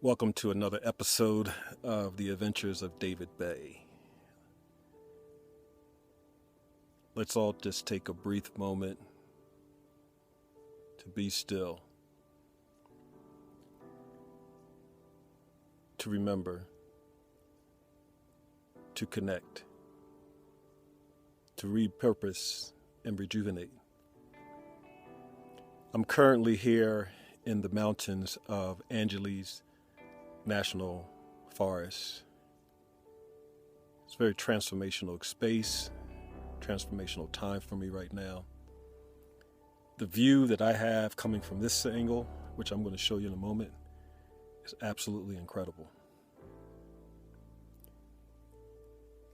Welcome to another episode of The Adventures of David Bay. Let's all just take a brief moment to be still, to remember, to connect, to repurpose and rejuvenate. I'm currently here in the mountains of Angeles National Forest. It's a very transformational space, transformational time for me right now. The view that I have coming from this angle, which I'm going to show you in a moment, is absolutely incredible.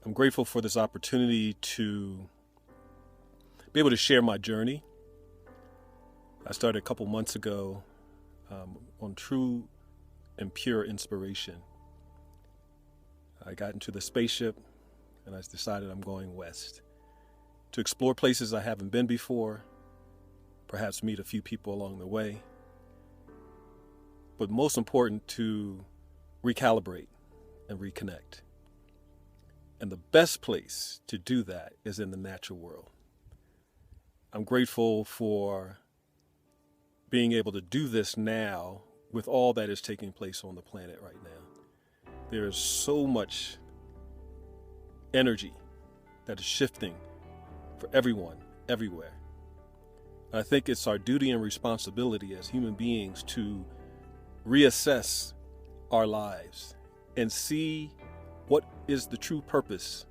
I'm grateful for this opportunity to be able to share my journey. I started a couple months ago on true and pure inspiration. I got into the spaceship and I decided I'm going west to explore places I haven't been before, perhaps meet a few people along the way, but most important, to recalibrate and reconnect. And the best place to do that is in the natural world. I'm grateful for being able to do this now with all that is taking place on the planet right now. There is so much energy that is shifting for everyone, everywhere. I think it's our duty and responsibility as human beings to reassess our lives and see what is the true purpose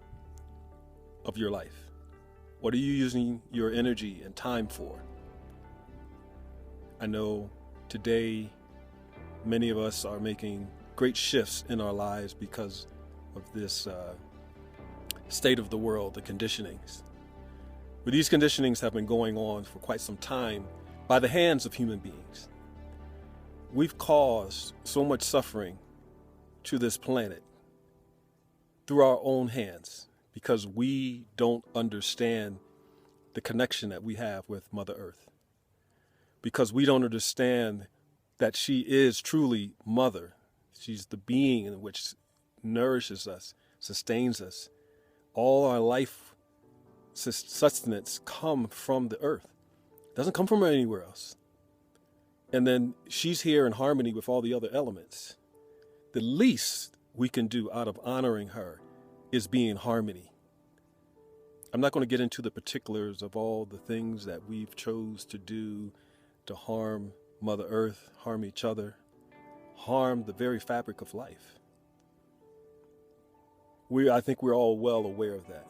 of your life. What are you using your energy and time for? I know today many of us are making great shifts in our lives because of this state of the world, the conditionings. But these conditionings have been going on for quite some time by the hands of human beings. We've caused so much suffering to this planet through our own hands because we don't understand the connection that we have with Mother Earth. Because we don't understand that she is truly Mother. She's the being in which nourishes us, sustains us. All our life sustenance come from the earth. It doesn't come from anywhere else. And then she's here in harmony with all the other elements. The least we can do out of honoring her is be in harmony. I'm not going to get into the particulars of all the things that we've chose to do to harm Mother Earth, harm each other, harm the very fabric of life. I think we're all well aware of that.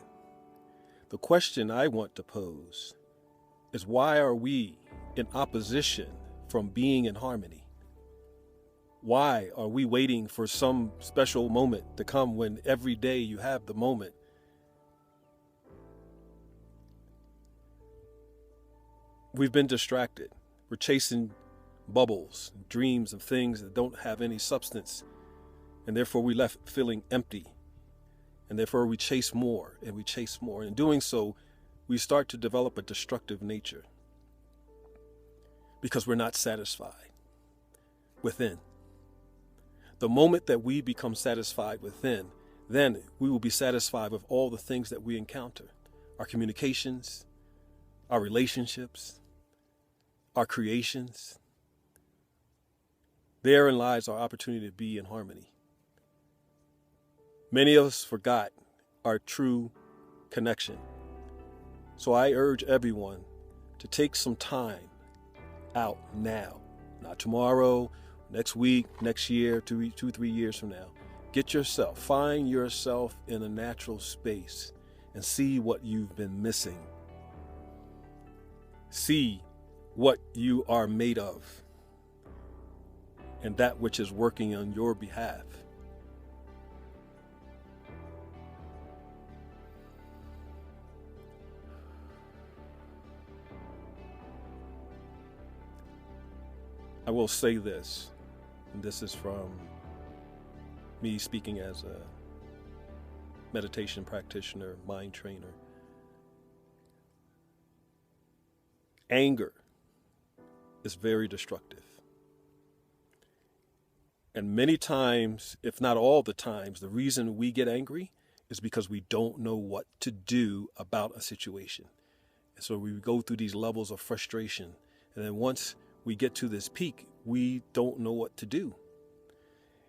The question I want to pose is, why are we in opposition from being in harmony? Why are we waiting for some special moment to come when every day you have the moment? We've been distracted. We're chasing bubbles, dreams of things that don't have any substance, and therefore we left feeling empty, and therefore we chase more and we chase more. And in doing so, we start to develop a destructive nature because we're not satisfied within. The moment that we become satisfied within, then we will be satisfied with all the things that we encounter, our communications, our relationships, our creations. Therein lies our opportunity to be in harmony. Many of us forgot our true connection. So I urge everyone to take some time out now, not tomorrow, next week, next year, 3 years from now. Find yourself in a natural space and see what you've been missing. See what you are made of, and that which is working on your behalf. I will say this, and this is from me speaking as a meditation practitioner, mind trainer. Anger is very destructive. And many times, if not all the times, the reason we get angry is because we don't know what to do about a situation. And so we go through these levels of frustration. And then once we get to this peak, we don't know what to do.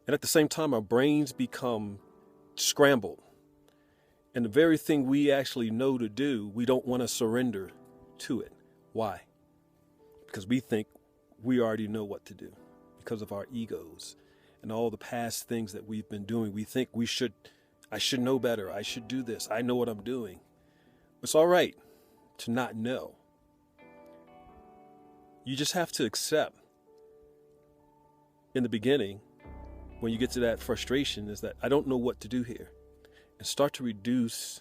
And at the same time, our brains become scrambled. And the very thing we actually know to do, we don't want to surrender to it. Why? Because we think we already know what to do because of our egos and all the past things that we've been doing. We think I should know better. I should do this. I know what I'm doing. It's all right to not know. You just have to accept in the beginning, when you get to that frustration, is that I don't know what to do here. And start to reduce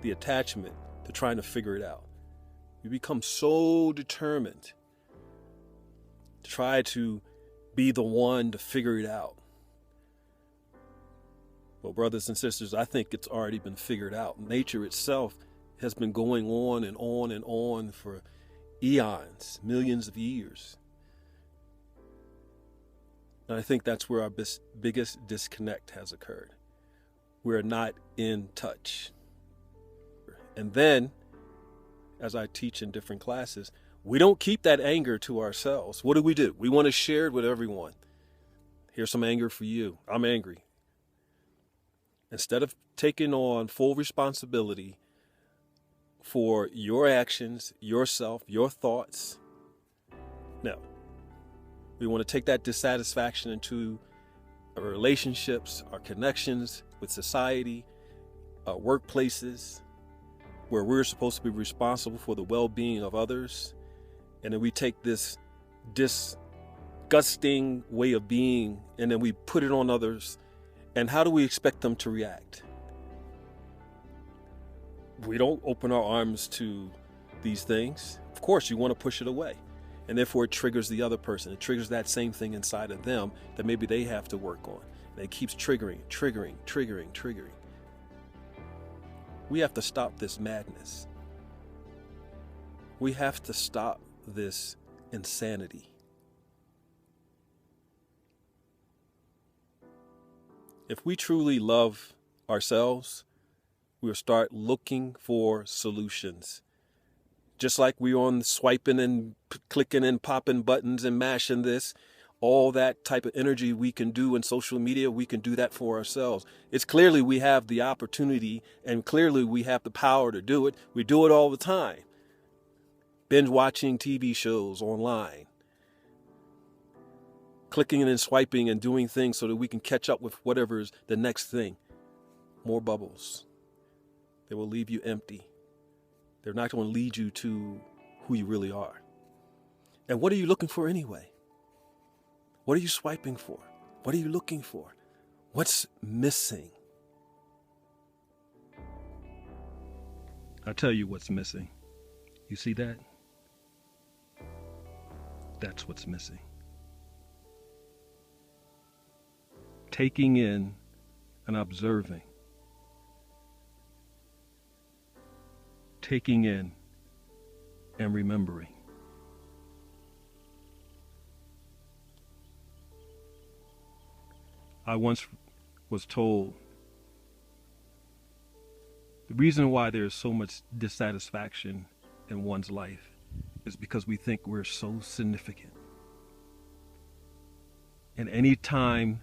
the attachment to trying to figure it out. You become so determined to try to be the one to figure it out. Well, brothers and sisters, I think it's already been figured out. Nature itself has been going on and on and on for eons, millions of years. And I think that's where our biggest disconnect has occurred. We're not in touch. And then, as I teach in different classes, we don't keep that anger to ourselves. What do? We want to share it with everyone. Here's some anger for you. I'm angry. Instead of taking on full responsibility for your actions, yourself, your thoughts, no. We want to take that dissatisfaction into our relationships, our connections with society, our workplaces, where we're supposed to be responsible for the well-being of others. And then we take this disgusting way of being and then we put it on others. And how do we expect them to react? We don't open our arms to these things. Of course, you want to push it away. And therefore, it triggers the other person. It triggers that same thing inside of them that maybe they have to work on. And it keeps triggering. We have to stop this madness. We have to stop this insanity. If we truly love ourselves, we'll start looking for solutions. Just like we're on swiping and clicking and popping buttons and mashing this, all that type of energy we can do in social media, we can do that for ourselves. It's clearly we have the opportunity and clearly we have the power to do it. We do it all the time. Binge watching TV shows online. Clicking and swiping and doing things so that we can catch up with whatever's the next thing. More bubbles. They will leave you empty. They're not going to lead you to who you really are. And what are you looking for anyway? What are you swiping for? What are you looking for? What's missing? I'll tell you what's missing. You see that? That's what's missing. Taking in and observing. Taking in and remembering. I once was told the reason why there's so much dissatisfaction in one's life is because we think we're so significant. And any time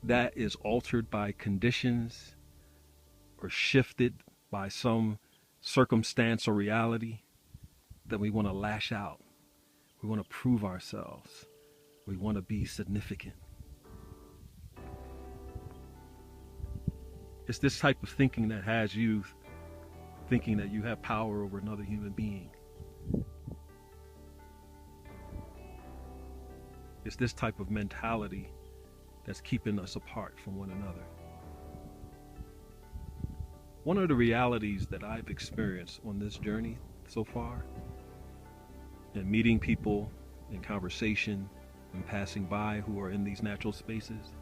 that is altered by conditions or shifted by some circumstance or reality, then we want to lash out. We want to prove ourselves. We want to be significant. It's this type of thinking that has you thinking that you have power over another human being. It's this type of mentality that's keeping us apart from one another. One of the realities that I've experienced on this journey so far, and meeting people in conversation and passing by who are in these natural spaces,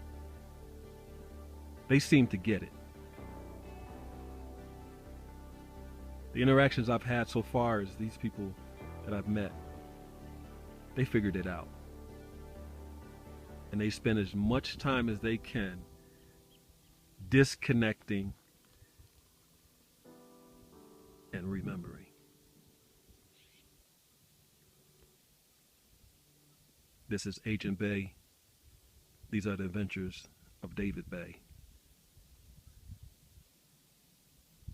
they seem to get it. The interactions I've had so far is these people that I've met, they figured it out. and they spend as much time as they can disconnecting and remembering. This is Agent Bay. These are the adventures of David Bay.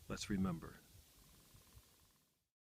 Let's remember.